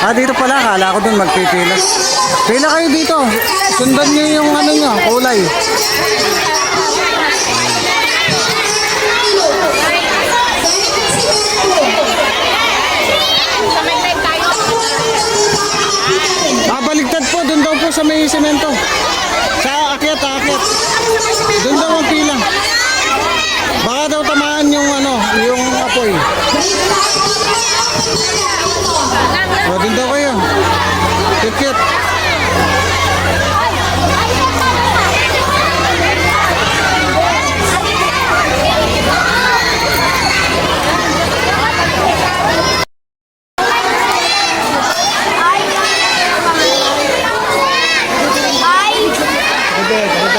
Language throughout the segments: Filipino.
Ah, dito pala. Kala ko dun magpipila. Pila kayo dito. Sundan nyo yung ano nyo, kulay. Ah, baligtad po. Dun daw po sa may semento. Sa akyat, akyat. Dun daw ang pila. Baka daw tamaan yung ano, yung apoy. O, dun daw kayo. Cute.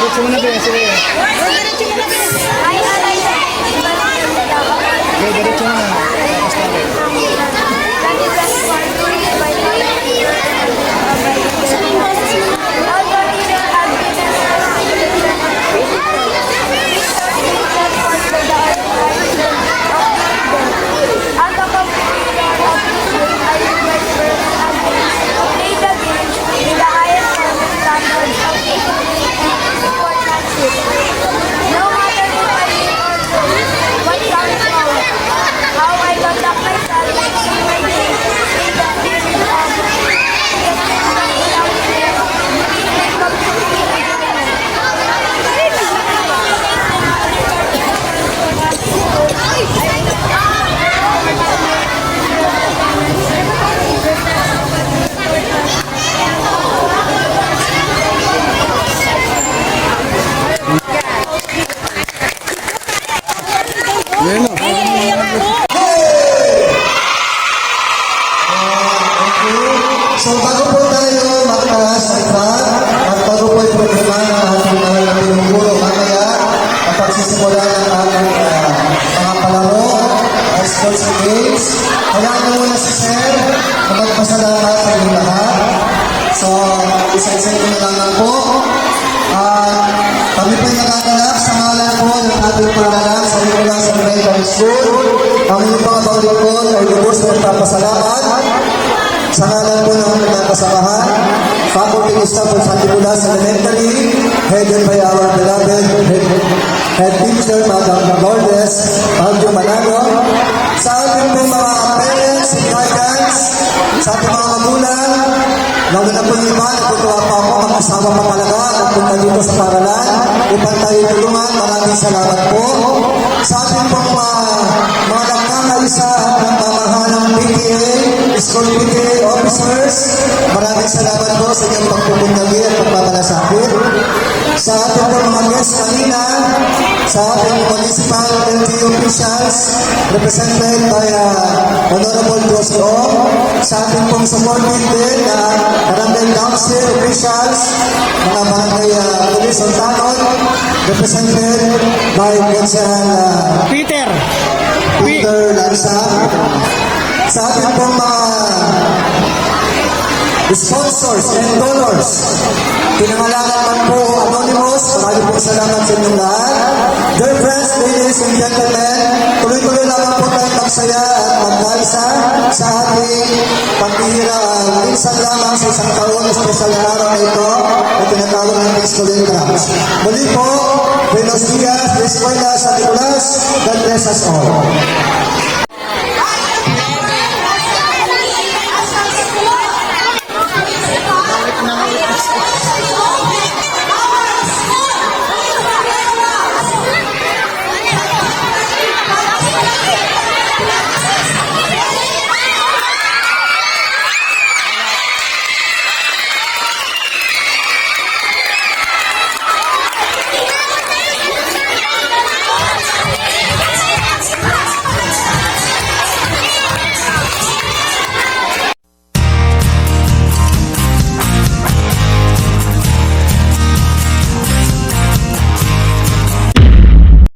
Diretso mo na ba? Sige. Diretso mo na. So bago po tayo magkasalitan at bago po ipagkailan ang ating mga pinupuro mamaya ang pagsisimula ng ating mga palaro at sports games. Hayaan mo muna si Sir na magpasalamat sa inyong lahat. So isa-isa ko na lang po. Kami po'y nagaganap sa ngalan po ng ating pangalan sa Nicolas Elementary School. Ang inyong mga panglingkod ay lubos na magpapasalamat sa ngalan po ng nagkakasamahan, Faculty Staff of San Nicolas Elementary, headed by our beloved Head Teacher, Madam Lourdes Aljo Manago, sa ating po mga parents and guardians, sa ating mga magulang, lalo na po yung iba, natutuwa pa ako, mag-asawa pa talaga, nagpunta dito sa paralan, upang tayo tulungan, maraming salamat po. Sa ating po mga nagkakaisa at nagmamahalang PTA, School PTA officers, maraming salamat po sa inyong pagpupunagi at pagpapalasakin. Sa ating po mga guests kanina, sa ating municipal LGU officials, represented by Honorable Josie Ong, sa ating pong supporting din na barangay council officials, mga barangay police on tanon, represented by Peter Lanza. Sa ating pong mga sponsors and donors, pinangalangan man po Anonymous, maraming po salamat sa inyong lahat. Dear friends, ladies and gentlemen, tuloy-tuloy naman po tayo magsaya at magkaisa sa ating pagbihira. Minsan lamang sa isang taon, special na araw na ito na tinatawag ng School and Crafts. Muli po, Buenos Dias, Escuela San Nicolas, God bless us all. ng